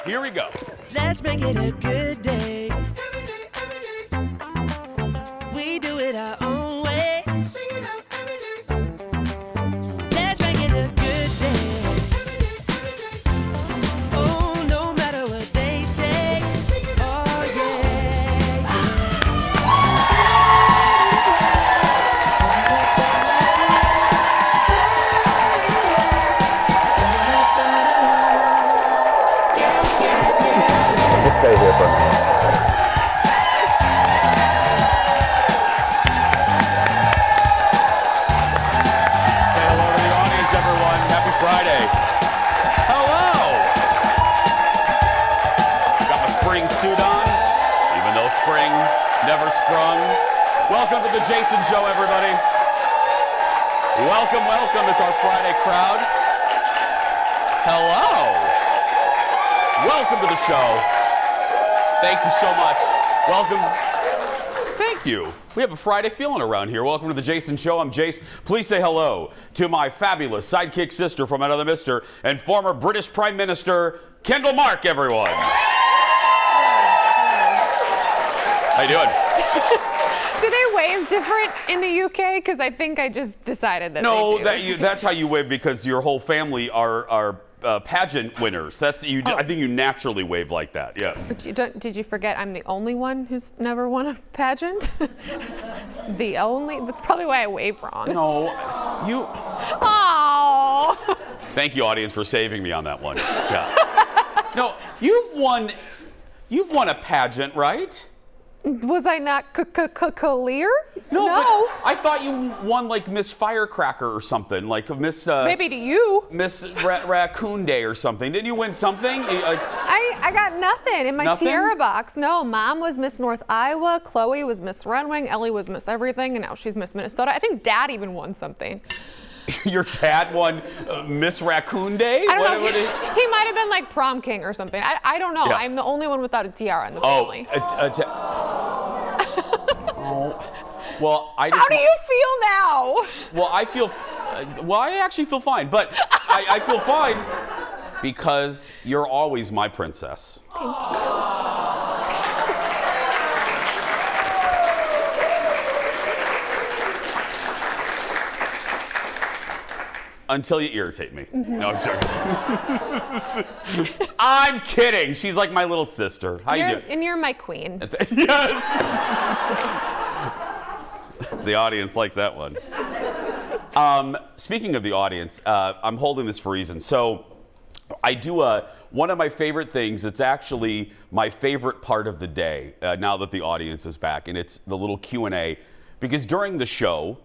Here we go. Let's make it a good day. We do it our own way. Let's make it a good day. Oh, no matter what they say. Oh, Stay here for a minute. Say hello to the audience, everyone. Happy Friday. Hello. Got my spring suit on, even though spring never sprung. Welcome to the Jason Show, everybody. Welcome, welcome. It's our Friday crowd. Hello. Welcome to the show. Thank you so much. Welcome. Thank you. We have a Friday feeling around here. Welcome to the Jason Show. I'm Jace. Please say hello to my fabulous sidekick sister from another mister and former British Prime Minister, Kendall Mark, everyone. How you doing? Do they wave different in the UK? Because I think I just decided that No, they do. that's how you wave because your whole family are pageant winners. That's you. Oh. I think you naturally wave like that. Yes. But did you forget I'm the only one who's never won a pageant? The only. That's probably why I wave wrong. No, you. Oh. Thank you, audience, for saving me on that one. Yeah. No, you've won a pageant, right? Was I not clear? No. But I thought you won like Miss Firecracker or something, like Miss. Maybe to you. Miss Raccoon Day or something. Didn't you win something? I got nothing in my Nothing? tiara box. No, Mom was Miss North Iowa, Chloe was Miss Red Wing, Ellie was Miss Everything, and now she's Miss Minnesota. I think Dad even won something. Your dad won Miss Raccoon Day? I don't know. He might have been like prom king or something. I don't know. Yeah. I'm the only one without a tiara in the family. Oh, well, I just. How do you feel now? Well, I feel. Well, I actually feel fine, but I feel fine because you're always my princess. Thank you. Until you irritate me. Mm-hmm. No, I'm sorry. I'm kidding. She's like my little sister. How you doing? And you're my queen. Yes. The audience likes that one. Speaking of the audience, I'm holding this for a reason. So I do one of my favorite things. It's actually my favorite part of the day now that the audience is back, and it's the little Q&A. Because during the show,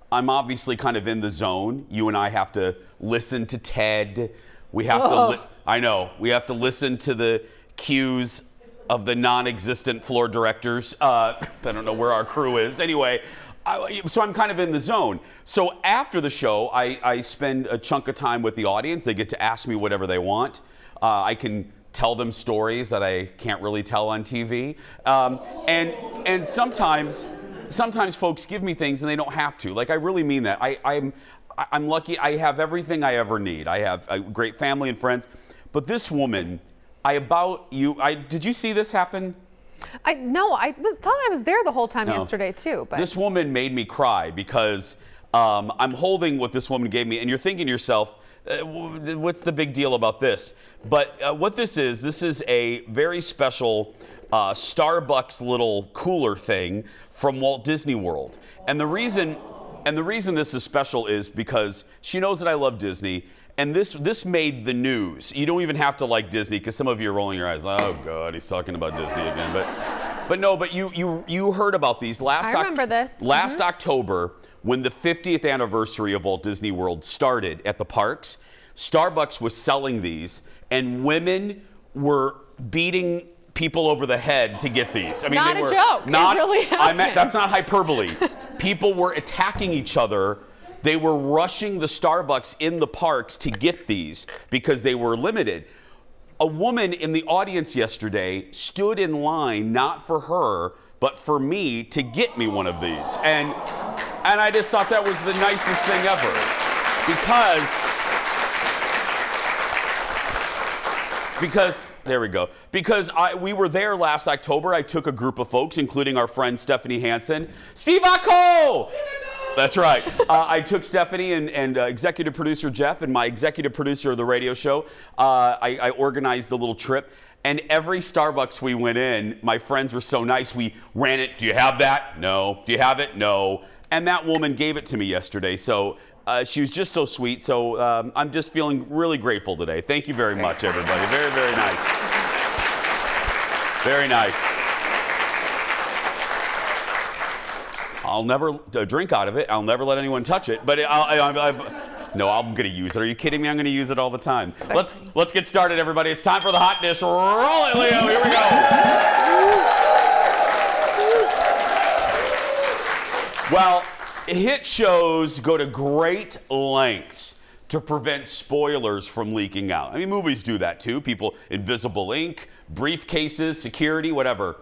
I'm obviously kind of in the zone. You and I have to listen to Ted. We have to. I know. We have to listen to the cues of the non-existent floor directors. I don't know where our crew is. Anyway, so I'm kind of in the zone. So after the show, I spend a chunk of time with the audience. They get to ask me whatever they want. I can tell them stories that I can't really tell on TV. And sometimes folks give me things and they don't have to. Like, I really mean that. I'm lucky. I have everything I ever need. I have a great family and friends. But this woman, did you see this happen? I thought I was there the whole time yesterday too. But this woman made me cry because I'm holding what this woman gave me, and you're thinking to yourself, what's the big deal about this? But what this is a very special Starbucks little cooler thing from Walt Disney World. And the reason this is special is because she knows that I love Disney, and this made the news. You don't even have to like Disney, because some of you are rolling your eyes. Oh God, he's talking about Disney again. But you heard about these last. I remember this. Last October, when the 50th anniversary of Walt Disney World started at the parks, Starbucks was selling these, and women were beating people over the head to get these. I mean, not they were a joke. It really happened. That's not hyperbole. People were attacking each other. They were rushing the Starbucks in the parks to get these because they were limited. A woman in the audience yesterday stood in line, not for her, but for me, to get me one of these. And I just thought that was the nicest thing ever. There we go. Because we were there last October. I took a group of folks, including our friend Stephanie Hansen. Sivako! That's right. I took Stephanie and executive producer Jeff and my executive producer of the radio show. I organized the little trip. And every Starbucks we went in, my friends were so nice. We ran it. Do you have that? No. Do you have it? No. And that woman gave it to me yesterday. So she was just so sweet. So I'm just feeling really grateful today. Thank you very much, everybody. Very, very nice. Very nice. I'll never drink out of it. I'll never let anyone touch it. But no, I'm going to use it. Are you kidding me? I'm going to use it all the time. Let's get started, everybody. It's time for the hot dish. Roll it, Leo. Here we go. Well, hit shows go to great lengths to prevent spoilers from leaking out. I mean, movies do that too. People, invisible ink, briefcases, security, whatever.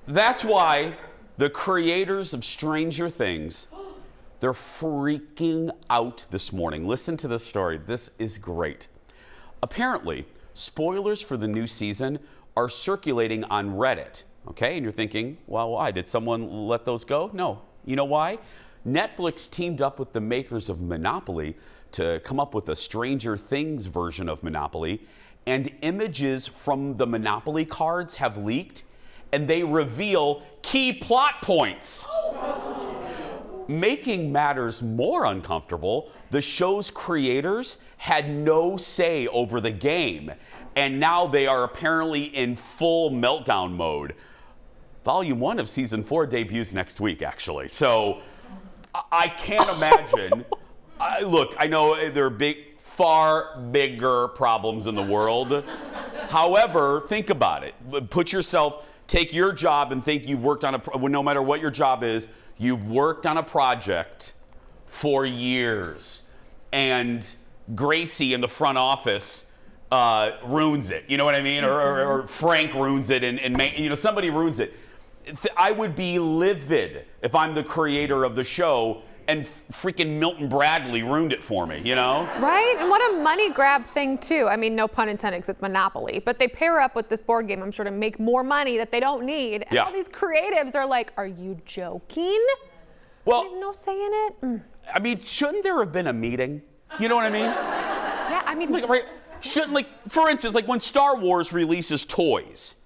That's why the creators of Stranger Things, they're freaking out this morning. Listen to this story. This is great. Apparently, spoilers for the new season are circulating on Reddit. Okay, and you're thinking, well, why? Did someone let those go? No. You know why? Netflix teamed up with the makers of Monopoly to come up with a Stranger Things version of Monopoly, and images from the Monopoly cards have leaked, and they reveal key plot points. Making matters more uncomfortable, the show's creators had no say over the game, and now they are apparently in full meltdown mode. Volume 1 of Season 4 debuts next week, actually. So I can't imagine. Look, I know there are far bigger problems in the world. However, think about it. Take your job and think you've worked on no matter what your job is, you've worked on a project for years, and Gracie in the front office ruins it. You know what I mean? Or Frank ruins it, and somebody ruins it. I would be livid if I'm the creator of the show and freaking Milton Bradley ruined it for me, you know? Right? And what a money grab thing, too. I mean, no pun intended, because it's Monopoly. But they pair up with this board game, I'm sure, to make more money that they don't need. And all these creatives are like, are you joking? Well, I have no say in it. I mean, shouldn't there have been a meeting? You know what I mean? Yeah, I mean... For instance, like when Star Wars releases toys,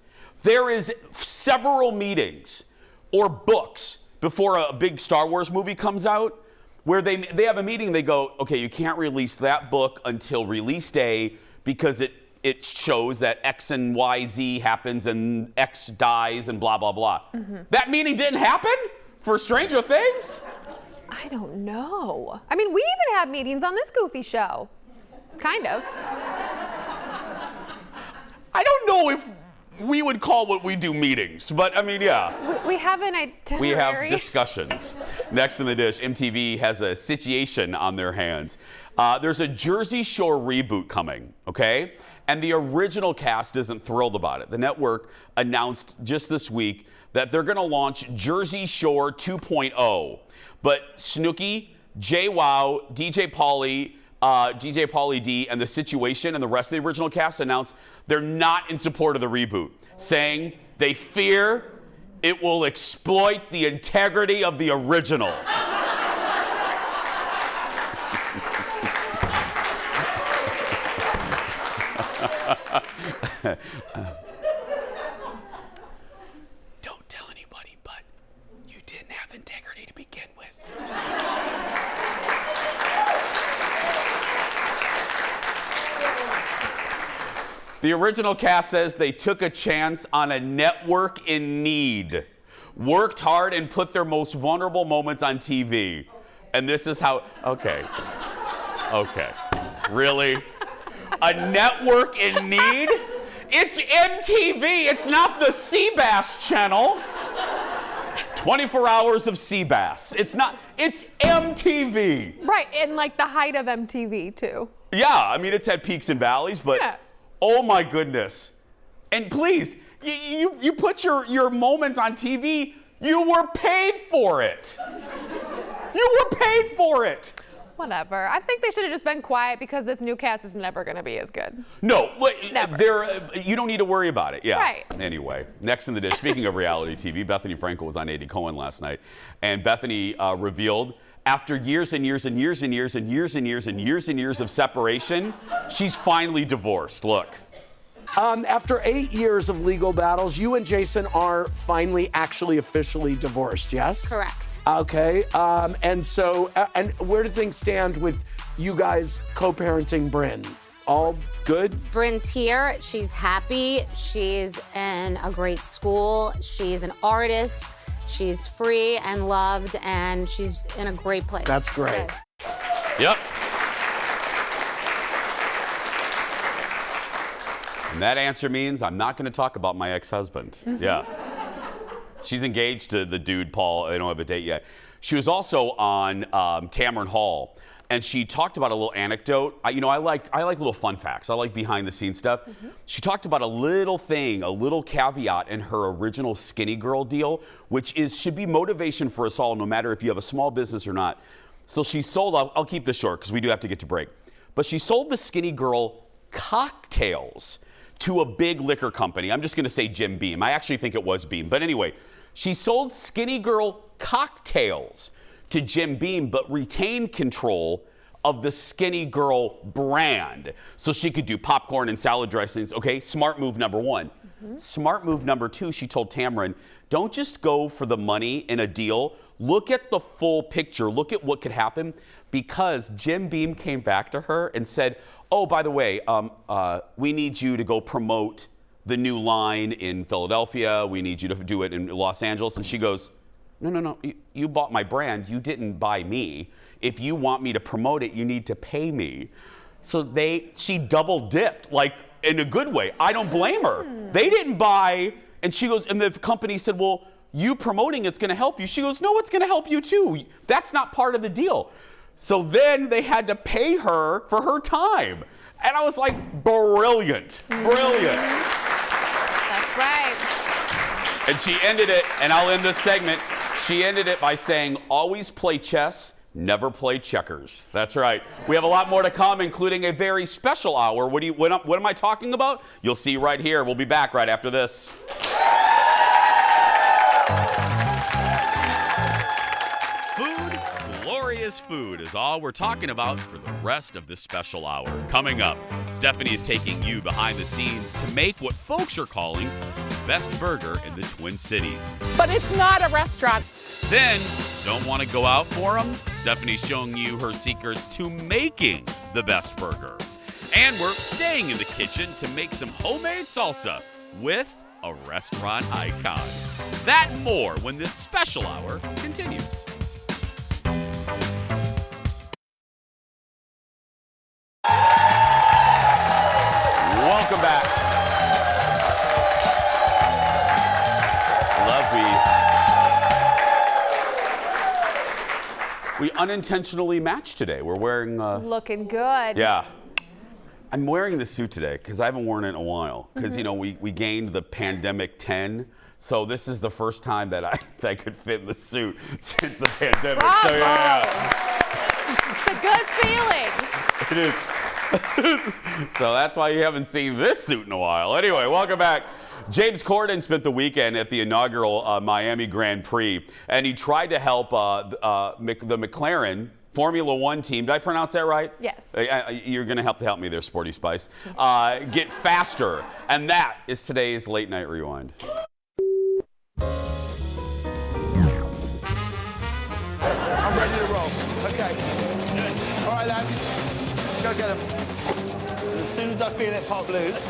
there is several meetings or books before a big Star Wars movie comes out where they have a meeting. They go, okay, you can't release that book until release day because it shows that X and Y, Z happens and X dies and blah, blah, blah. Mm-hmm. That meeting didn't happen for Stranger Things? I don't know. I mean, we even have meetings on this goofy show. Kind of. I don't know if we would call what we do meetings, but I mean, yeah. We have an itinerary. We have discussions. Next in the dish, MTV has a situation on their hands. There's a Jersey Shore reboot coming, okay? And the original cast isn't thrilled about it. The network announced just this week that they're going to launch Jersey Shore 2.0. But Snooki, JWoww, DJ Pauly D, and The Situation and the rest of the original cast announced they're not in support of the reboot, saying they fear it will exploit the integrity of the original. Don't tell anybody, but you didn't have integrity to begin with. The original cast says they took a chance on a network in need, worked hard and put their most vulnerable moments on TV. And this is how, okay, really? A network in need? It's MTV, it's not the Seabass channel. 24 hours of Seabass. It's MTV. Right, and like the height of MTV too. Yeah, I mean, it's had peaks and valleys, but oh my goodness. And please, you put your moments on TV, you were paid for it. You were paid for it. Whatever. I think they should have just been quiet because this new cast is never going to be as good. No, Never. You don't need to worry about it. Yeah. Right. Anyway, next in the dish, speaking of reality TV, Bethenny Frankel was on Andy Cohen last night, and Bethenny revealed after years and years and years and years and years and years and years and years of separation, she's finally divorced. Look. After 8 years of legal battles, you and Jason are finally actually officially divorced, yes? Correct. Okay. And where do things stand with you guys co-parenting Bryn? All good? Bryn's here. She's happy. She's in a great school. She's an artist. She's free and loved, and she's in a great place. That's great. Good. Yep. And that answer means I'm not going to talk about my ex-husband. Yeah. She's engaged to the dude, Paul. They don't have a date yet. She was also on Tamron Hall, and she talked about a little anecdote. I like little fun facts. I like behind-the-scenes stuff. She talked about a little thing, a little caveat in her original Skinny Girl deal, which should be motivation for us all, no matter if you have a small business or not. So she sold, I'll keep this short because we do have to get to break, but she sold the Skinny Girl cocktails to a big liquor company. I'm just going to say Jim Beam. I actually think it was Beam. But anyway, she sold Skinny Girl cocktails to Jim Beam, but retained control of the Skinny Girl brand. So she could do popcorn and salad dressings. Okay, smart move number one. Smart move number two, she told Tamron, don't just go for the money in a deal. Look at the full picture. Look at what could happen. Because Jim Beam came back to her and said, oh, by the way, we need you to go promote the new line in Philadelphia. We need you to do it in Los Angeles. And she goes, no. You bought my brand. You didn't buy me. If you want me to promote it, you need to pay me. So she double dipped, like in a good way. I don't blame her. They didn't buy. And she goes, and the company said, well, you promoting it's going to help you. She goes, no, it's going to help you too. That's not part of the deal. So then they had to pay her for her time. And I was like, brilliant, brilliant. That's right. And she ended it, and I'll end this segment, she ended it by saying, always play chess, never play checkers. That's right. We have a lot more to come, including a very special hour. What am I talking about? You'll see right here. We'll be back right after this. Glorious food is all we're talking about for the rest of this special hour. Coming up, Stephanie is taking you behind the scenes to make what folks are calling the best burger in the Twin Cities. But it's not a restaurant. Then, don't want to go out for them? Stephanie's showing you her secrets to making the best burger. And we're staying in the kitchen to make some homemade salsa with a restaurant icon. That and more when this special hour continues. Welcome back. We unintentionally matched today. We're wearing... Looking good. Yeah. I'm wearing this suit today because I haven't worn it in a while. Because, we gained the pandemic 10. So this is the first time that I could fit in the suit since the pandemic. Bravo. So yeah. It's a good feeling. It is. So that's why you haven't seen this suit in a while. Anyway, welcome back. James Corden spent the weekend at the inaugural Miami Grand Prix, and he tried to help the McLaren Formula One team. Did I pronounce that right? Yes. You're going to have to help me there, Sporty Spice. Get faster. And that is today's Late Night Rewind. I'm ready to roll. Okay. All right, lads. Let's go get them. As soon as I feel it pop loose.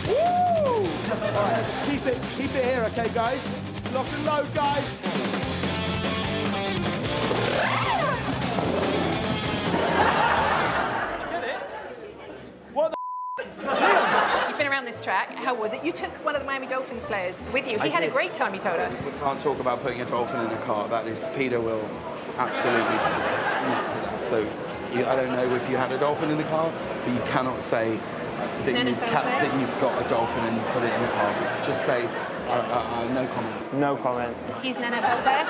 Woo! All right, keep it here, okay, guys? Lock and load, guys. Get it? What the? You've been around this track. How was it? You took one of the Miami Dolphins players with you. He had a great time, he told us. We can't talk about putting a dolphin in a car. That is, Peter will absolutely not to that. So I don't know if you had a dolphin in the car, but you cannot say that you've got a dolphin and you put it in the car. Just say, no comment. No comment. He's an NFL player?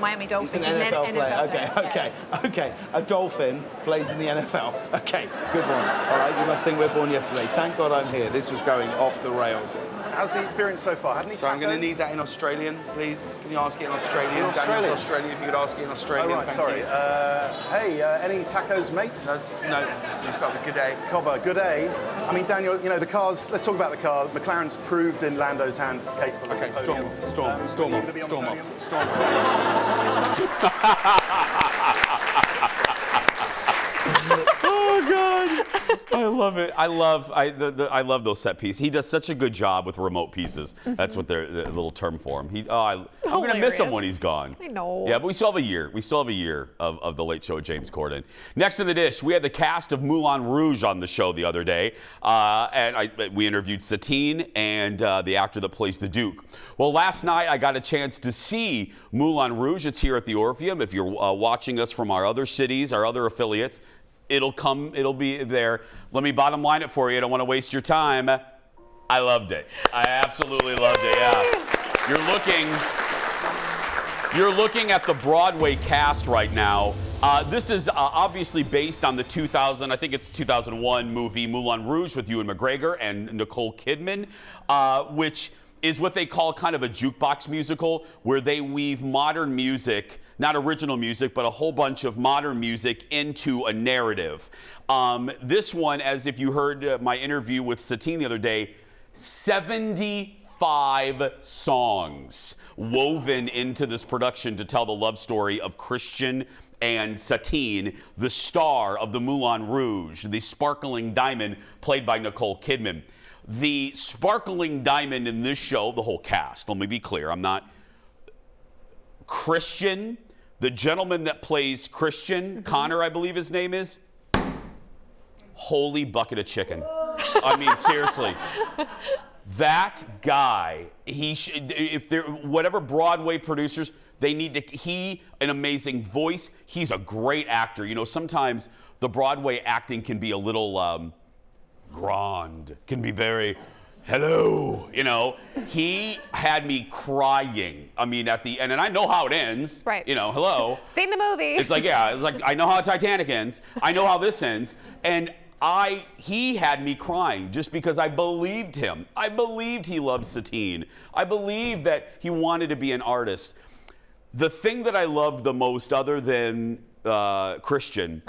Miami Dolphins. He's an NFL player. player. Okay. A dolphin plays in the NFL. Okay, good one. All right, you must think we're born yesterday. Thank God I'm here. This was going off the rails. How's the experience so far? Had any So I'm going to tacos? need that in Australian, please. Can you ask it in Australian? In Australian? Daniel's Australian, if you could ask it in Australian. Oh, right, thank sorry. you. Hey, any tacos, mate? No, so you start with good day. Cobber, good day. I mean, Daniel, you know, the cars, let's talk about the car. McLaren's proved in Lando's hands it's capable Okay, of the podium. storm Are you off. gonna be on Storm the off. podium? Storm off. Oh God, I love it. I love those set pieces. He does such a good job with remote pieces. That's what the little term for him. I'm gonna miss him when he's gone. I know. Yeah, but we still have a year. We still have a year of the Late Show with James Corden. Next in the dish, we had the cast of Moulin Rouge on the show the other day, and we interviewed Satine and the actor that plays the Duke. Well, last night I got a chance to see Moulin Rouge. It's here at the Orpheum. If you're watching us from our other cities, our other affiliates, it'll be there. Let me bottom line it for you. I don't want to waste your time. I loved it. I absolutely loved it. Yeah. You're looking at the Broadway cast right now. This is obviously based on the 2001 movie Moulin Rouge with Ewan McGregor and Nicole Kidman, which is what they call kind of a jukebox musical, where they weave modern music, not original music, but a whole bunch of modern music into a narrative. This one, as if you heard my interview with Satine the other day, 75 songs woven into this production to tell the love story of Christian and Satine, the star of the Moulin Rouge, the sparkling diamond played by Nicole Kidman. The sparkling diamond in this show, the whole cast, let me be clear, I'm not... Christian, the gentleman that plays Christian, Connor, I believe his name is, holy bucket of chicken. I mean, seriously. That guy, whatever Broadway producers, they need to, an amazing voice. He's a great actor. You know, sometimes the Broadway acting can be a little grand, can be very, hello, you know. He had me crying. I mean, at the end, and I know how it ends. Right. You know, hello. Seen the movie. It's like, yeah, it's like, I know how Titanic ends. I know how this ends. And he had me crying just because I believed him. I believed he loved Satine. I believed that he wanted to be an artist. The thing that I loved the most, other than Christian,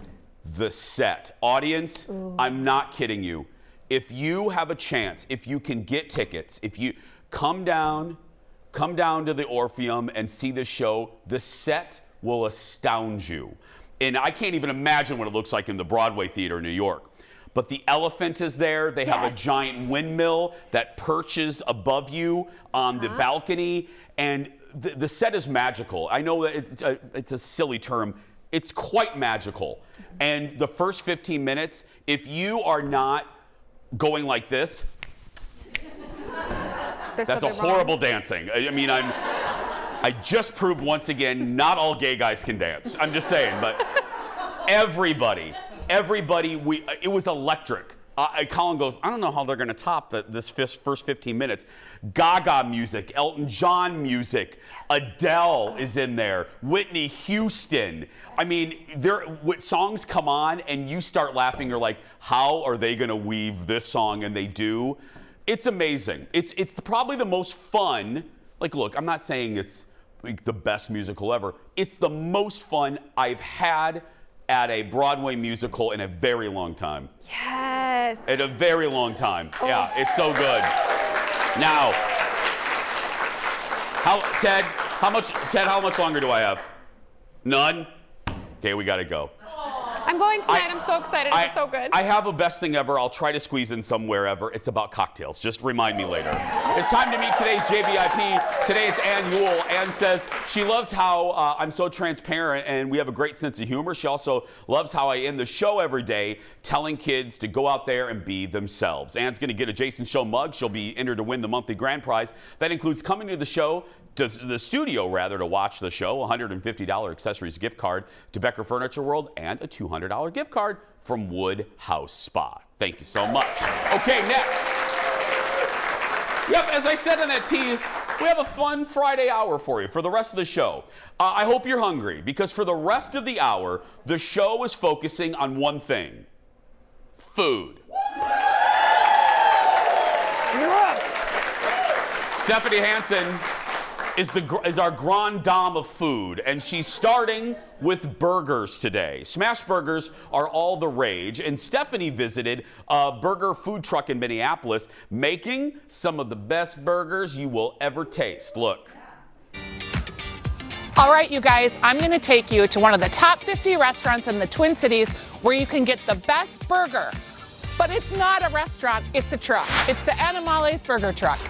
the set. Audience, ooh. I'm not kidding you. If you have a chance, if you can get tickets, if you come down to the Orpheum and see the show, the set will astound you. And I can't even imagine what it looks like in the Broadway Theater in New York. But the elephant is there. They have a giant windmill that perches above you on the balcony. And the set is magical. I know that it's a silly term. It's quite magical. And the first 15 minutes, if you are not going like this, that's a horrible dancing. I mean, I just proved once again, not all gay guys can dance. I'm just saying, but everybody, it was electric. Colin goes, I don't know how they're going to top this first 15 minutes. Gaga music, Elton John music, Adele is in there, Whitney Houston. I mean, songs come on and you start laughing. You're like, how are they going to weave this song? And they do. It's amazing. It's probably the most fun. Like, look, I'm not saying it's like the best musical ever. It's the most fun I've had at a Broadway musical in a very long time. Yes. At a very long time. Oh. Yeah, it's so good. Now, Ted, how much longer do I have? None? Okay, we gotta go. I'm going tonight. I'm so excited. It's so good. I have a best thing ever. I'll try to squeeze in somewhere ever. It's about cocktails. Just remind me later. It's time to meet today's JVIP. Today it's Ann Yule. Ann says she loves how I'm so transparent and we have a great sense of humor. She also loves how I end the show every day telling kids to go out there and be themselves. Ann's going to get a Jason Show mug. She'll be entered to win the monthly grand prize. That includes coming to the show, to the studio rather, to watch the show, a $150 accessories gift card to Becker Furniture World, and a $200 gift card from Wood House Spa. Thank you so much. Okay, next. Yep, as I said in that tease, We have a fun Friday hour for you for the rest of the show. I hope you're hungry, because for the rest of the hour, the show is focusing on one thing: food. Yes! Stephanie Hansen is our grande dame of food, and she's starting with burgers today. Smash burgers are all the rage, and Stephanie visited a burger food truck in Minneapolis, making some of the best burgers you will ever taste. Look. All right, you guys, I'm going to take you to one of the top 50 restaurants in the Twin Cities where you can get the best burger. But it's not a restaurant, it's a truck. It's the Animales Burger Truck.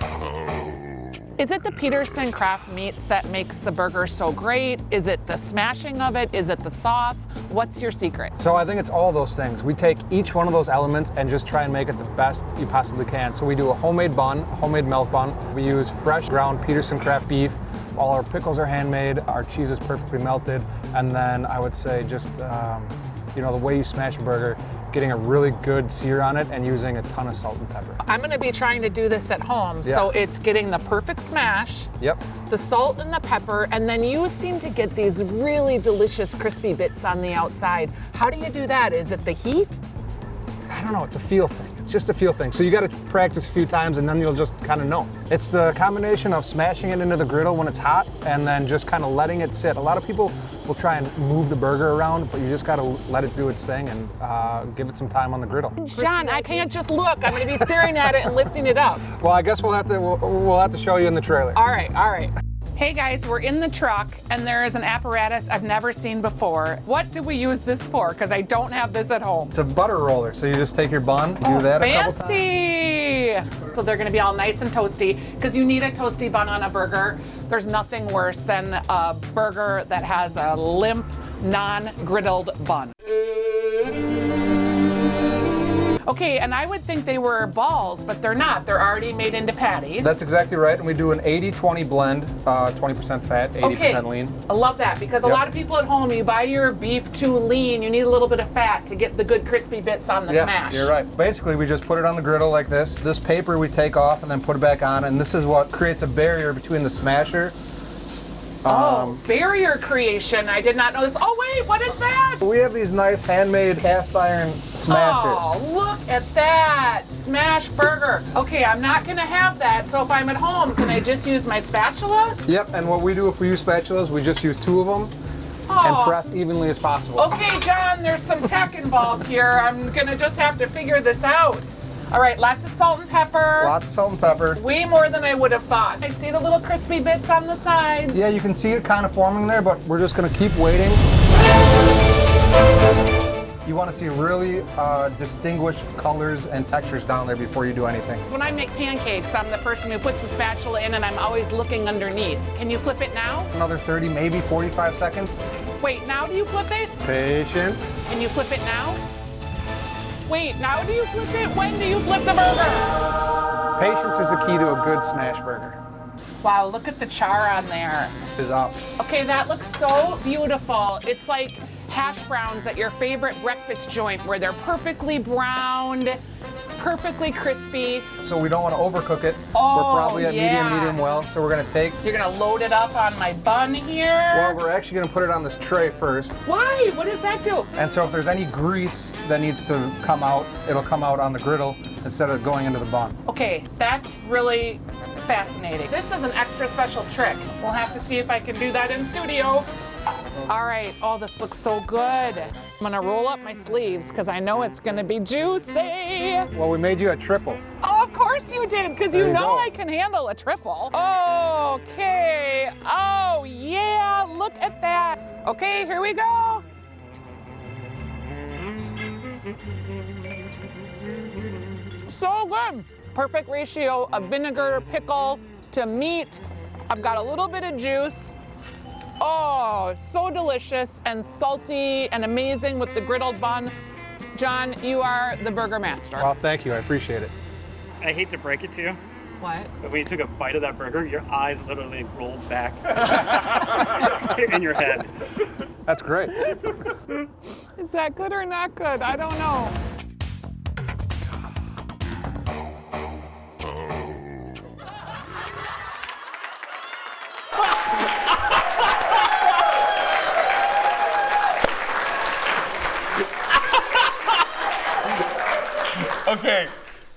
Is it the Peterson Craft Meats that makes the burger so great? Is it the smashing of it? Is it the sauce? What's your secret? So I think it's all those things. We take each one of those elements and just try and make it the best you possibly can. So we do a homemade bun, a homemade milk bun. We use fresh ground Peterson Craft beef. All our pickles are handmade. Our cheese is perfectly melted. And then I would say just, you know, the way you smash a burger, getting a really good sear on it and using a ton of salt and pepper. I'm going to be trying to do this at home, so it's getting the perfect smash, the salt and the pepper, and then you seem to get these really delicious crispy bits on the outside. How do you do that? Is it the heat? I don't know, it's a feel thing. It's just a feel thing. So you got to practice a few times and then you'll just kind of know. It's the combination of smashing it into the griddle when it's hot and then just kind of letting it sit. A lot of people will try and move the burger around, but you just got to let it do its thing and give it some time on the griddle. John, I can't just look. I'm going to be staring at it and lifting it up. Well, I guess we'll have to show you in the trailer. All right, all right. Hey guys, we're in the truck and there is an apparatus I've never seen before. What do we use this for? Because I don't have this at home. It's a butter roller, so you just take your bun, do that a couple times. Fancy! So they're gonna be all nice and toasty, because you need a toasty bun on a burger. There's nothing worse than a burger that has a limp, non-griddled bun. Okay, and I would think they were balls, but they're not. They're already made into patties. That's exactly right, and we do an 80-20 blend, 20% fat, 80% lean. I love that, because a lot of people at home, you buy your beef too lean, you need a little bit of fat to get the good crispy bits on the smash. You're right. Basically, we just put it on the griddle like this. This paper we take off and then put it back on, and this is what creates a barrier between the smasher. Barrier creation. I did not know this. Oh, wait, what is that? We have these nice handmade cast iron smashers. Oh, look at that. Smash burger. Okay, I'm not going to have that, so if I'm at home, can I just use my spatula? Yep, and what we do if we use spatulas, we just use 2 of them and press evenly as possible. Okay, John, there's some tech involved here. I'm going to just have to figure this out. All right, lots of salt and pepper. Lots of salt and pepper. Way more than I would have thought. I see the little crispy bits on the sides. Yeah, you can see it kind of forming there, but we're just going to keep waiting. You want to see really distinguished colors and textures down there before you do anything. When I make pancakes, I'm the person who puts the spatula in and I'm always looking underneath. Can you flip it now? Another 30, maybe 45 seconds. Wait, now do you flip it? Patience. Can you flip it now? Wait, now do you flip it? When do you flip the burger? Patience is the key to a good smash burger. Wow, look at the char on there. Is up. Okay, that looks so beautiful. It's like hash browns at your favorite breakfast joint where they're perfectly browned, perfectly crispy. So we don't want to overcook it. Oh, we're probably at medium well. So we're going to take... You're going to load it up on my bun here? Well, we're actually going to put it on this tray first. Why? What does that do? And so if there's any grease that needs to come out, it'll come out on the griddle instead of going into the bun. Okay, that's really fascinating. This is an extra special trick. We'll have to see if I can do that in studio. All right, oh, this looks so good. I'm gonna roll up my sleeves because I know it's gonna be juicy. Well, we made you a triple. Oh, of course you did, because you know I can handle a triple. Okay, oh yeah, look at that. Okay, here we go. So good. Perfect ratio of vinegar, pickle to meat. I've got a little bit of juice. Oh, so delicious and salty and amazing with the griddled bun. John, you are the burger master. Well, thank you. I appreciate it. I hate to break it to you. What? But when you took a bite of that burger, your eyes literally rolled back in your head. That's great. Is that good or not good? I don't know. Okay,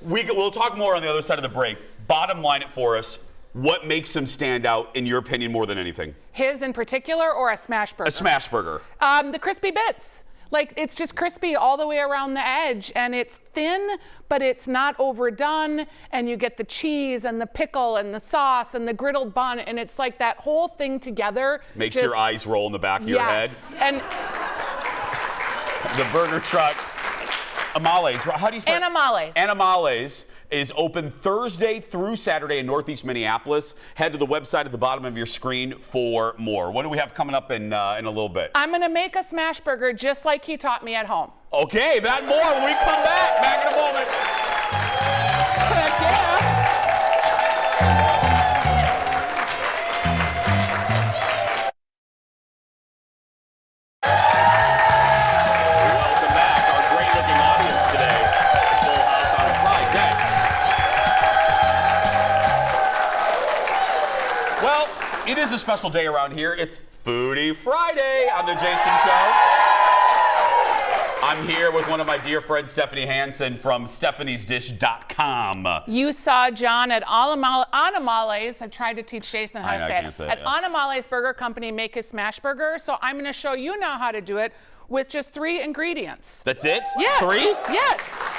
we'll talk more on the other side of the break. Bottom line it for us. What makes him stand out, in your opinion, more than anything? His in particular, or a smash burger? A smash burger. The crispy bits. Like, it's just crispy all the way around the edge, and it's thin, but it's not overdone, and you get the cheese and the pickle and the sauce and the griddled bun, and it's like that whole thing together. Makes your eyes roll in the back of your head. And the burger truck. Amales. How do you spell it? Animales. Animales is open Thursday through Saturday in Northeast Minneapolis. Head to the website at the bottom of your screen for more. What do we have coming up in a little bit? I'm going to make a smash burger just like he taught me at home. Okay, that more when we come back. Back in a moment. Heck yeah. It is a special day around here. It's Foodie Friday on the Jason Show. I'm here with one of my dear friends, Stephanie Hansen from stephaniesdish.com. You saw John at Animales. I tried to teach Jason how to say it. At Animales Burger Company make his smash burger. So I'm going to show you now how to do it with just 3 ingredients. That's it? Yes. 3? Yes.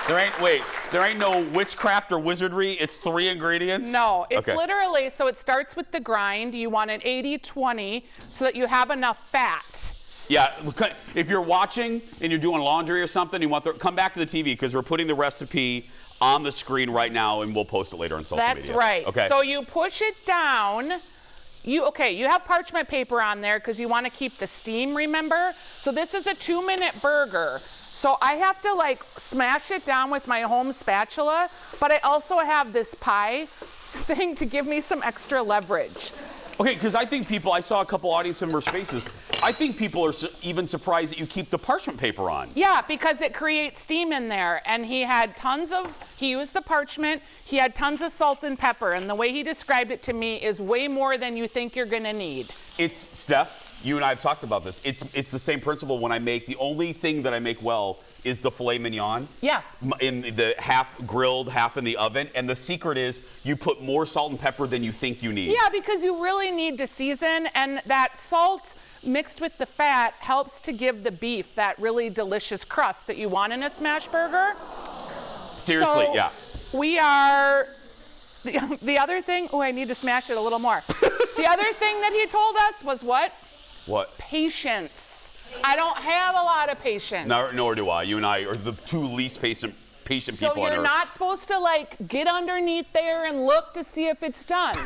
There ain't no witchcraft or wizardry. It's 3 ingredients? No, it's literally, so it starts with the grind. You want an 80-20 so that you have enough fat. Yeah, if you're watching and you're doing laundry or something, you want come back to the TV because we're putting the recipe on the screen right now and we'll post it later on social media. That's right. Okay. So you push it down. You have parchment paper on there because you want to keep the steam, remember? So this is a 2-minute burger. So I have to smash it down with my home spatula, but I also have this pie thing to give me some extra leverage. Okay, because I think I saw a couple audience member spaces, I think people are even surprised that you keep the parchment paper on. Yeah, because it creates steam in there, and he used the parchment, he had tons of salt and pepper, and the way he described it to me is way more than you think you're gonna need. It's, Steph, you and I have talked about this. It's the same principle when I make, the only thing that I make well is the filet mignon. Yeah. In the half grilled, half in the oven. And the secret is you put more salt and pepper than you think you need. Yeah, because you really need to season, and that salt mixed with the fat helps to give the beef that really delicious crust that you want in a smash burger. Seriously, so yeah. We are, the other thing, I need to smash it a little more. The other thing that he told us was what? What? Patience. I don't have a lot of patience. Nor do I. You and I are the 2 least patient people on earth. So you're not supposed to get underneath there and look to see if it's done.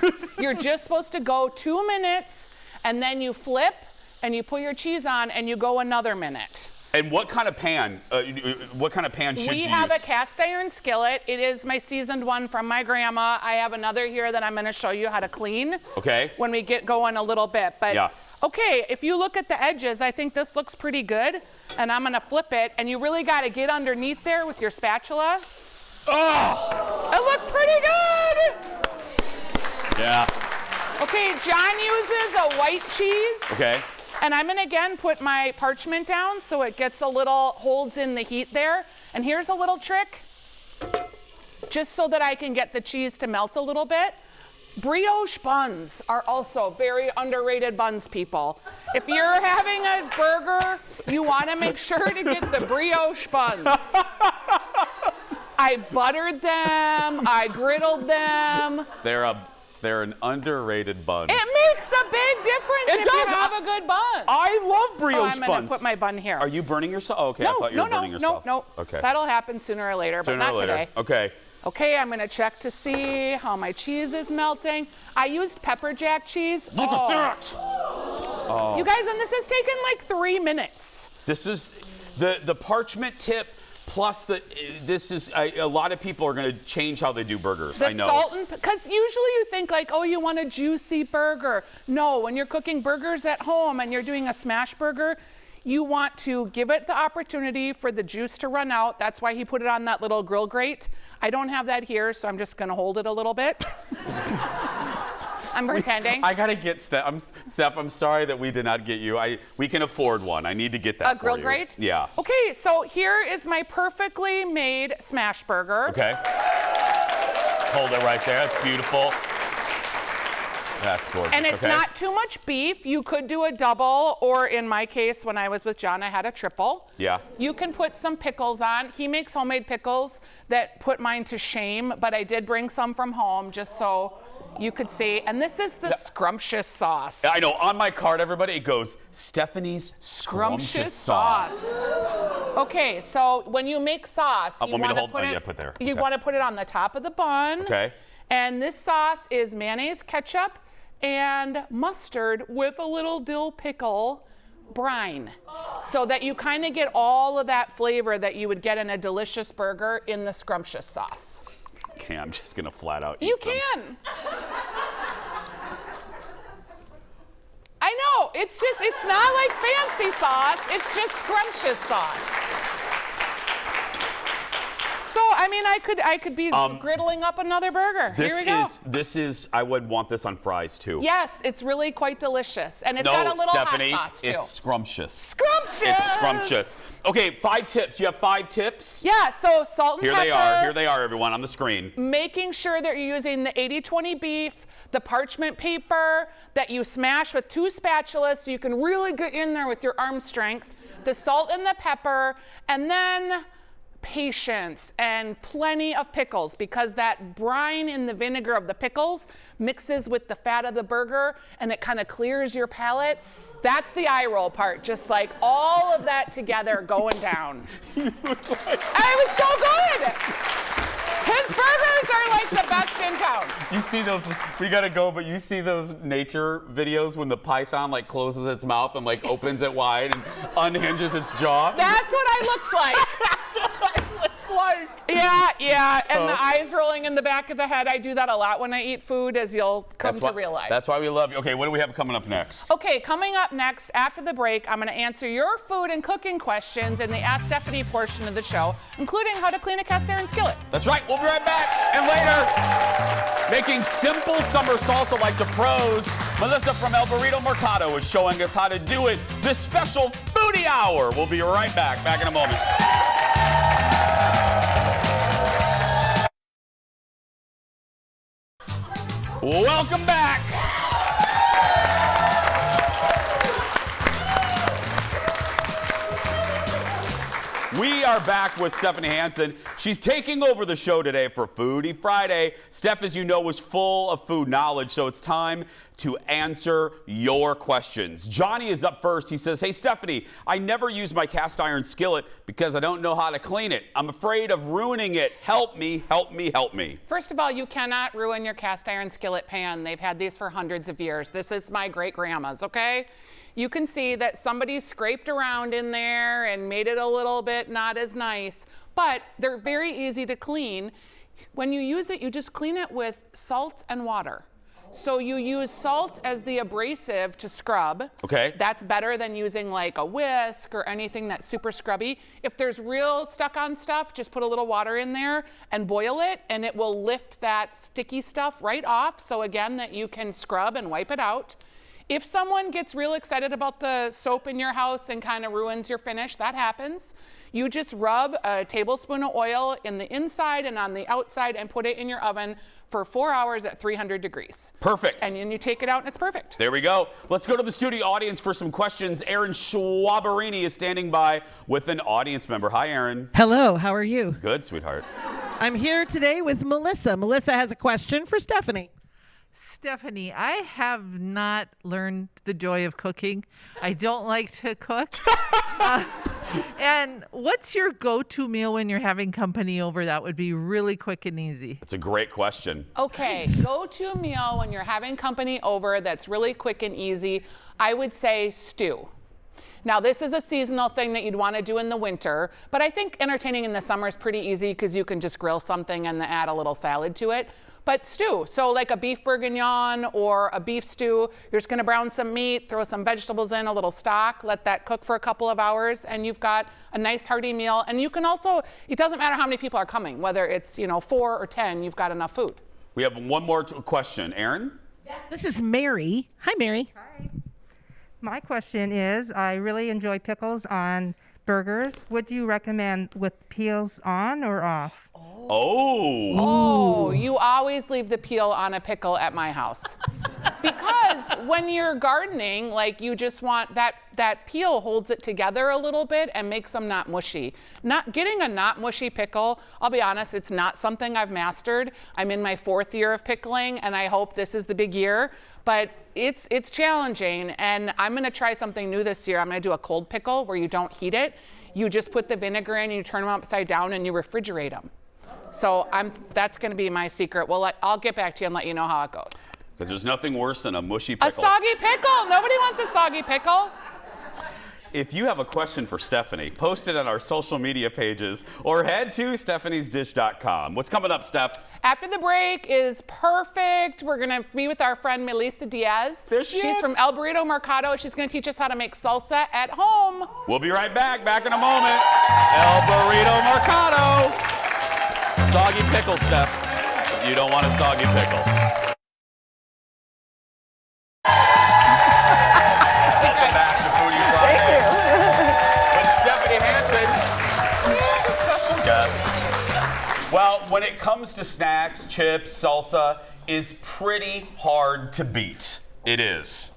You're just supposed to go 2 minutes, and then you flip, and you put your cheese on, and you go another minute. And what kind of pan? Should you use? We have a cast iron skillet. It is my seasoned one from my grandma. I have another here that I'm going to show you how to clean. Okay. When we get going a little bit, but yeah. Okay, if you look at the edges, I think this looks pretty good, and I'm going to flip it, and you really got to get underneath there with your spatula. Oh! It looks pretty good. Yeah. Okay, John uses a white cheese. Okay. And I'm going to again put my parchment down so it gets holds in the heat there. And here's a little trick, just so that I can get the cheese to melt a little bit. Brioche buns are also very underrated buns, people. If you're having a burger, you want to make sure to get the brioche buns. I buttered them, I griddled them. They're an underrated bun. It makes a big difference if you have a good bun. I love brioche buns. I'm going to put my bun here. Are you burning yourself? Oh, okay, I thought you were burning yourself. No. Okay. That'll happen sooner or later, but not today. Okay. Okay, I'm going to check to see how my cheese is melting. I used pepper jack cheese. Look at that! Oh. You guys, and this has taken 3 minutes. This is the parchment tip. Plus, a lot of people are going to change how they do burgers. I know. Because usually you think you want a juicy burger. No, when you're cooking burgers at home and you're doing a smash burger, you want to give it the opportunity for the juice to run out. That's why he put it on that little grill grate. I don't have that here, so I'm just going to hold it a little bit. I'm pretending. I gotta get Steph. Steph, I'm sorry that we did not get you. We can afford one. I need to get that for grill you. grate? Yeah. Okay, so here is my perfectly made smash burger. Okay. Hold it right there. That's beautiful. That's gorgeous. And it's not too much beef. You could do a double, or in my case, when I was with John, I had a triple. Yeah. You can put some pickles on. He makes homemade pickles that put mine to shame, but I did bring some from home just so you could see. And this is the scrumptious sauce. I know. On my card, everybody, it goes Stephanie's scrumptious sauce. Okay, so when you make sauce, you want to put there. You want to put it on the top of the bun. Okay. And this sauce is mayonnaise, ketchup, and mustard with a little dill pickle brine, so that you kind of get all of that flavor that you would get in a delicious burger in the scrumptious sauce. Okay, I'm just gonna flat out eat You some. can. I know, it's not like fancy sauce, it's just scrumptious sauce. So, I mean, I could be griddling up another burger. Here we go. I would want this on fries too. Yes, it's really quite delicious. And it's got a little Stephanie, hot sauce too. it's scrumptious. Scrumptious! It's scrumptious. Okay, 5 tips. You have 5 tips? Yeah, so salt and Here pepper. Here they are, everyone, on the screen. Making sure that you're using the 80-20 beef, the parchment paper that you smash with 2 spatulas so you can really get in there with your arm strength, the salt and the pepper, and then patience and plenty of pickles, because that brine in the vinegar of the pickles mixes with the fat of the burger and it kind of clears your palate. That's the eye roll part, just like all of that together going down. I was so good. His burgers are like the best in town. You see those, we gotta go, but you see those nature videos when the python like closes its mouth and like opens it wide and unhinges its jaw? That's what I looked like. That's what I looks like. Yeah, and the eyes rolling in the back of the head. I do that a lot when I eat food, as you'll come to realize. That's why we love you. Okay, what do we have coming up next? Okay, coming up next, after the break, I'm gonna answer your food and cooking questions in the Ask Stephanie portion of the show, including how to clean a cast iron skillet. That's right, we'll be right back. And later, making simple summer salsa like the pros, Melissa from El Burrito Mercado is showing us how to do it this special foodie hour. We'll be right back in a moment. Welcome back. We are back with Stephanie Hansen. She's taking over the show today for Foodie Friday. Steph, as you know, is full of food knowledge, so it's time to answer your questions. Johnny is up first. He says, hey, Stephanie, I never use my cast iron skillet because I don't know how to clean it. I'm afraid of ruining it. Help me, help me, help me. First of all, you cannot ruin your cast iron skillet pan. They've had these for hundreds of years. This is my great-grandma's, okay? You can see that somebody scraped around in there and made it a little bit not as nice, but they're very easy to clean. When you use it, you just clean it with salt and water. So you use salt as the abrasive to scrub. Okay. That's better than using like a whisk or anything that's super scrubby. If there's real stuck on stuff, just put a little water in there and boil it, and it will lift that sticky stuff right off. So again, that you can scrub and wipe it out. If someone gets real excited about the soap in your house and kind of ruins your finish, that happens. You just rub a tablespoon of oil in the inside and on the outside and put it in your oven for 4 hours at 300 degrees. Perfect. And then you take it out and it's perfect. There we go. Let's go to the studio audience for some questions. Aaron Schwaberini is standing by with an audience member. Hi, Aaron. Hello, how are you? Good, sweetheart. I'm here today with Melissa. Melissa has a question for Stephanie. Stephanie, I have not learned the joy of cooking. I don't like to cook. And what's your go-to meal when you're having company over? That would be really quick and easy. That's a great question. Okay, go-to meal when you're having company over that's really quick and easy, I would say stew. Now, this is a seasonal thing that you'd want to do in the winter, but I think entertaining in the summer is pretty easy because you can just grill something and add a little salad to it. But stew, so like a beef bourguignon or a beef stew, you're just gonna brown some meat, throw some vegetables in, a little stock, let that cook for a couple of hours, and you've got a nice hearty meal. And you can also, it doesn't matter how many people are coming, whether it's 4 or 10, you've got enough food. We have one more question. Aaron? This is Mary. Hi, Mary. Hi. My question is, I really enjoy pickles on burgers. Would you recommend with peels on or off? Oh, you always leave the peel on a pickle at my house. Because when you're gardening, like you just want that peel holds it together a little bit and makes them not mushy. Not getting a not mushy pickle, I'll be honest, it's not something I've mastered. I'm in my 4th year of pickling and I hope this is the big year, but it's challenging and I'm gonna try something new this year. I'm gonna do a cold pickle where you don't heat it. You just put the vinegar in, you turn them upside down and you refrigerate them. So that's gonna be my secret. Well, I'll get back to you and let you know how it goes. Because there's nothing worse than a mushy pickle. A soggy pickle. Nobody wants a soggy pickle. If you have a question for Stephanie, post it on our social media pages or head to stephaniesdish.com. What's coming up, Steph? After the break is perfect. We're going to be with our friend Melissa Diaz. There she is. She's from El Burrito Mercado. She's going to teach us how to make salsa at home. We'll be right back. Back in a moment. El Burrito Mercado. Soggy pickle, Steph. You don't want a soggy pickle. Welcome back to Foodie Friday. With Stephanie Hansen, the special guest. Well, when it comes to snacks, chips, salsa is pretty hard to beat. It is.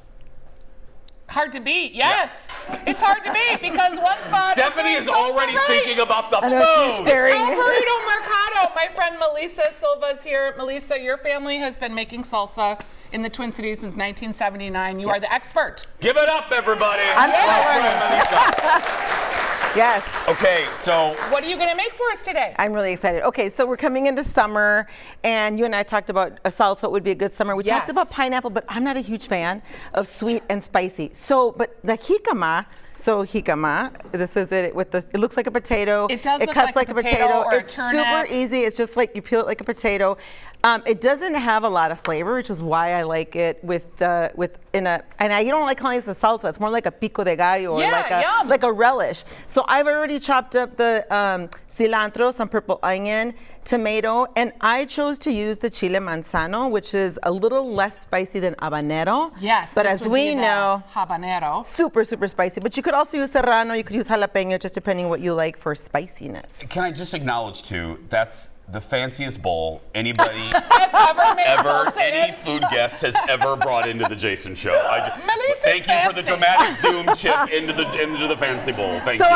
Hard to beat, yes. Yeah. It's hard to beat because one spot Stephanie is already thinking about the food. El Burrito Mercado. My friend Melissa Silva's here. Melissa, your family has been making salsa in the Twin Cities since 1979. You are the expert. Give it up, everybody. I'm Yes. Okay, so what are you going to make for us today? I'm really excited. Okay, so we're coming into summer, and you and I talked about a salsa would be a good summer. We talked about pineapple, but I'm not a huge fan of sweet and spicy. So, but the jicama. So jicama, this is it with the. It looks like a potato. It does. It look cuts like a potato. Or It's super easy. It's just like you peel it like a potato. It doesn't have a lot of flavor, which is why I like it you don't like calling this a salsa. It's more like a pico de gallo or like a relish. So I've already chopped up the cilantro, some purple onion, tomato, and I chose to use the chile manzano, which is a little less spicy than habanero. Yes, but as we know, habanero. Super, super spicy. But you could also use serrano, you could use jalapeno, just depending what you like for spiciness. Can I just acknowledge too, that's the fanciest bowl anybody any food guest has ever brought into the Jason Show. Thank you for the dramatic zoom chip into the fancy bowl. Thank you. So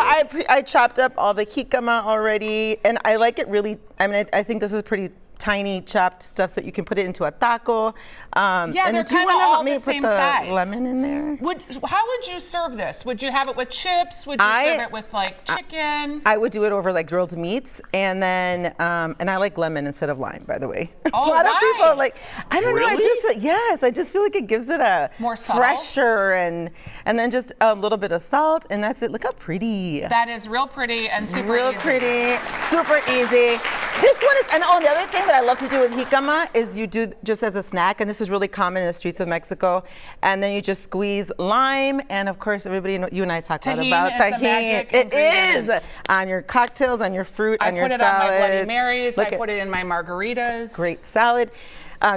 I chopped up all the jicama already, and I like it really. I mean, I think this is pretty tiny chopped stuff so you can put it into a taco. Yeah, and they're do you kind of all help me the put same the size. Lemon in there? How would you serve this? Would you have it with chips? Would you serve it with like chicken? I would do it over like grilled meats, and then and I like lemon instead of lime, by the way. Oh, a lot of people like, I don't know. Really? I just feel like it gives it a more subtle? fresher, and then just a little bit of salt, and that's it. Look how pretty. That is real pretty and super real easy. Pretty, super easy. This one is, and the other thing that I love to do with jicama is you do just as a snack, and this is really common in the streets of Mexico, and then you just squeeze lime, and of course everybody, you and I talked about tahini. It is on your cocktails, on your fruit, on your salads. I put it on my Bloody Marys. I put it in my margaritas. Great salad.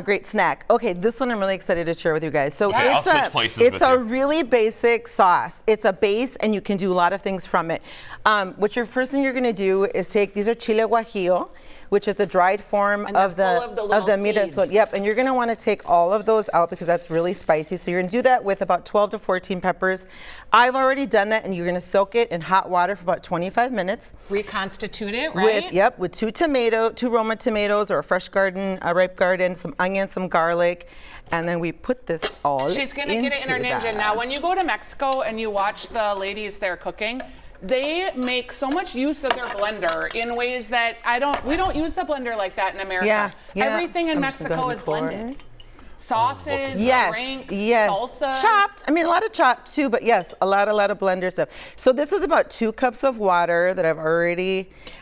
Great snack. Okay, this one I'm really excited to share with you guys. So it's a really basic sauce. It's a base, and you can do a lot of things from it. First thing you're going to do is take, these are chile guajillo, which is the dried form of the mirasol. Yep, and you're going to want to take all of those out because that's really spicy. So you're going to do that with about 12 to 14 peppers. I've already done that, and you're going to soak it in hot water for about 25 minutes. Reconstitute it, right? With two Roma tomatoes or a ripe garden, some onion, some garlic, and then we put this all She's going to get it in her ninja. Now, when you go to Mexico and you watch the ladies there cooking, they make so much use of their blender in ways that we don't use the blender like that in America. Yeah. Everything in Mexico is blended. Sauces, drinks, salsa. Chopped. I mean, a lot of chopped too, but yes, a lot of blender stuff. So this is about 2 cups of water that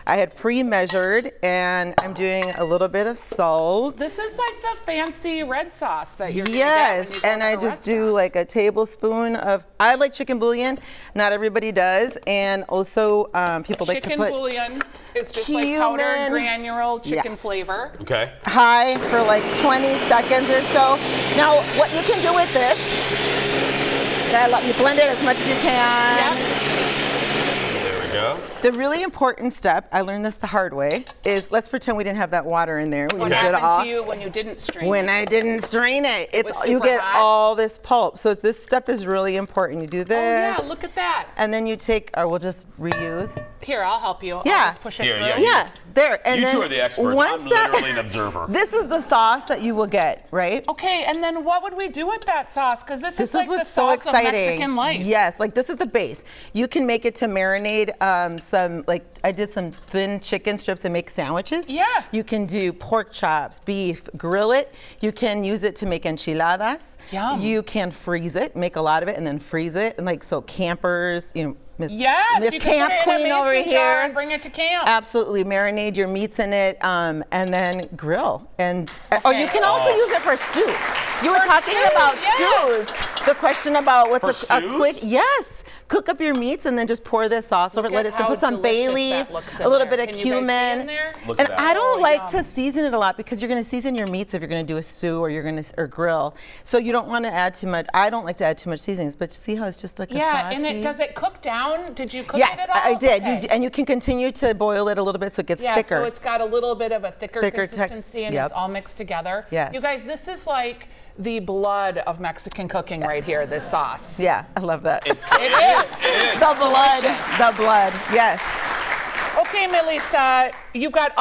I had pre-measured, and I'm doing a little bit of salt. This is like the fancy red sauce that you're gonna get when you go and to I a just restaurant. do like a tablespoon of, I like chicken bouillon, not everybody does, and also people like to put chicken bouillon is just like powdered granule chicken flavor. Okay. High for like 20 seconds or so. Now, what you can do with this, you blend it as much as you can. There we go. The really important step, I learned this the hard way, is let's pretend we didn't have that water in there. What happened to you when you didn't strain it? When I didn't strain it, It was you super get hot? all this pulp. So this step is really important. You do this. Oh yeah, look at that. And then you take, or we'll just reuse. Here, I'll help you. Yeah. I'll just push it through. Yeah, there. And You then two are the experts. once I'm that- literally an observer. This is the sauce that you will get, right? Okay, and then what would we do with that sauce? Because this is This like is the what's so sauce exciting. of Mexican life. Yes, like this is the base. You can make it to marinate some, like I did some thin chicken strips and make sandwiches. Yeah. You can do pork chops, beef, grill it. You can use it to make enchiladas. Yum. You can freeze it, make a lot of it, and then freeze it. And like so, campers, Miss Yes, Miss you Camp can put it in Queen a over mason here. jar and bring it to camp. Absolutely, marinate your meats in it, and then grill. And or you can also use it for stew. You were talking about stews. The question about what's a quick cook up your meats and then just pour this sauce over it. Let it put some bay leaf, a little bit of cumin. And I don't like to season it a lot because you're going to season your meats if you're going to do a stew or you're going to grill. So you don't want to add too much. I don't like to add too much seasonings, but see how it's just like a saucy. and does it cook down? Did you cook Yes, it at all? I did. Okay. And you can continue to boil it a little bit so it gets thicker. So it's got a little bit of a thicker consistency text, and it's all mixed together. Yes. You guys, this is like the blood of Mexican cooking right here, this sauce. Yeah, I love that. It is. The blood. The blood. Yes. Okay, Melissa, you've got,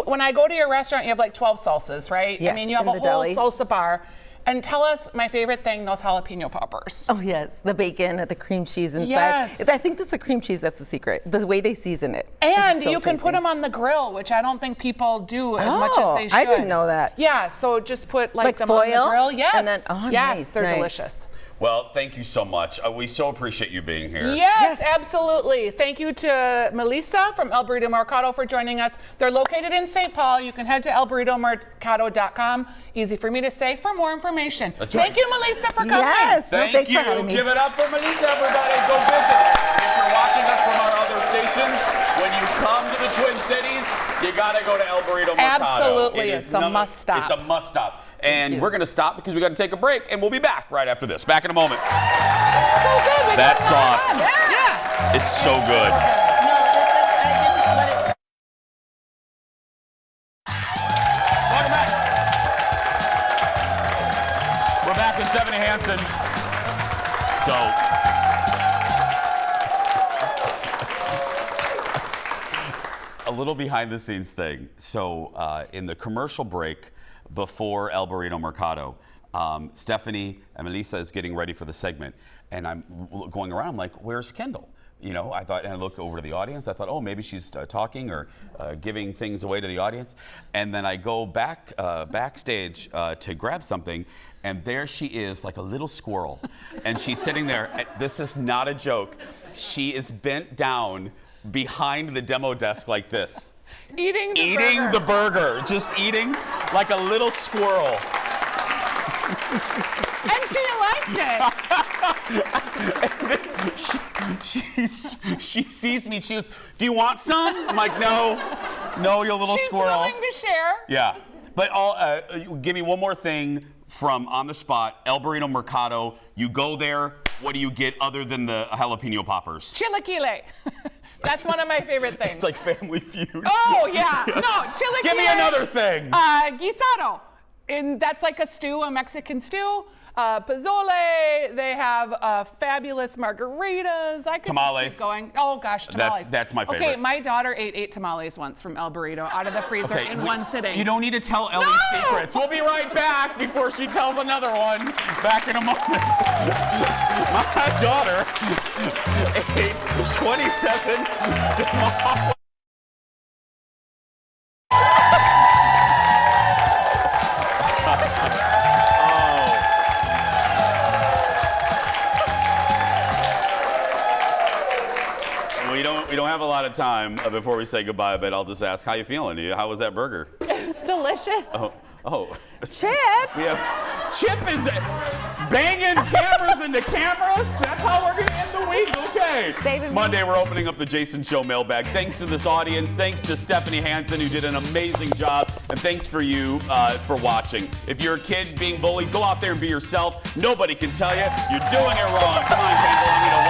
when I go to your restaurant, you have like 12 salsas, right? Yes, I mean, you have in a the whole deli. salsa bar. And tell us my favorite thing, those jalapeno poppers. Oh yes, the bacon, the cream cheese inside. Yes. I think this is the cream cheese that's the secret. The way they season it. And It's so you can tasty. put them on the grill, which I don't think people do as much as they should. I didn't know that. Yeah, so just put like them foil? on the grill. Yes. And then, yes, nice, they're nice. delicious. Well, thank you so much. We so appreciate you being here. Yes, absolutely. Thank you to Melissa from El Burrito Mercado for joining us. They're located in St. Paul. You can head to elburritomercado.com. Easy for me to say for more information. Thank you, Melissa, for coming. Yes. Thank you. Give it up for Melissa, everybody. Go visit. If you're watching us from our other stations, when you come to the Twin Cities, you got to go to El Burrito Mercado. Absolutely. It's a must stop. It's a must stop. And we're going to stop because we got to take a break, and we'll be back right after this. Back in a moment. So good. That sauce Yeah. is so good. Welcome back. We're back with Stephanie Hansen. So, a little behind the scenes thing. So, in the commercial break before El Burrito Mercado, Stephanie and Melissa is getting ready for the segment, and I'm going around, I'm like, where's Kendall? I thought, and I look over to the audience. I thought, oh, maybe she's talking or giving things away to the audience. And then I go backstage to grab something, and there she is, like a little squirrel. And she's sitting there. And this is not a joke. She is bent down behind the demo desk like this. Eating the burger. Just eating like a little squirrel. And she liked it. She sees me. She goes, "Do you want some?" I'm like, "No, you little squirrel." She's willing to share. Yeah, but give me one more thing from on the spot. El Burrito Mercado. You go there. What do you get other than the jalapeno poppers? Chilaquile. That's one of my favorite things. It's like Family Feud. Oh yeah, no, chilaquile. Give me another thing. Guisado. And that's like a stew, a Mexican stew. Pozole, they have fabulous margaritas. I could Tamales. just keep going. Oh gosh, tamales. That's my favorite. Okay, my daughter ate 8 tamales once from El Burrito out of the freezer in one sitting. You don't need to tell Ellie's secrets. We'll be right back before she tells another one. Back in a moment. My daughter ate 27 tamales. We don't have a lot of time before we say goodbye, but I'll just ask, how you feeling? How was that burger? It's delicious. Oh. Chip? We have Chip is banging cameras into cameras. That's how we're going to end the week. week? Okay. Saving Monday, we're opening up the Jason Show mailbag. Thanks to this audience. Thanks to Stephanie Hansen, who did an amazing job. And thanks for you for watching. If you're a kid being bullied, go out there and be yourself. Nobody can tell you you're doing it wrong. Come on, Kendall.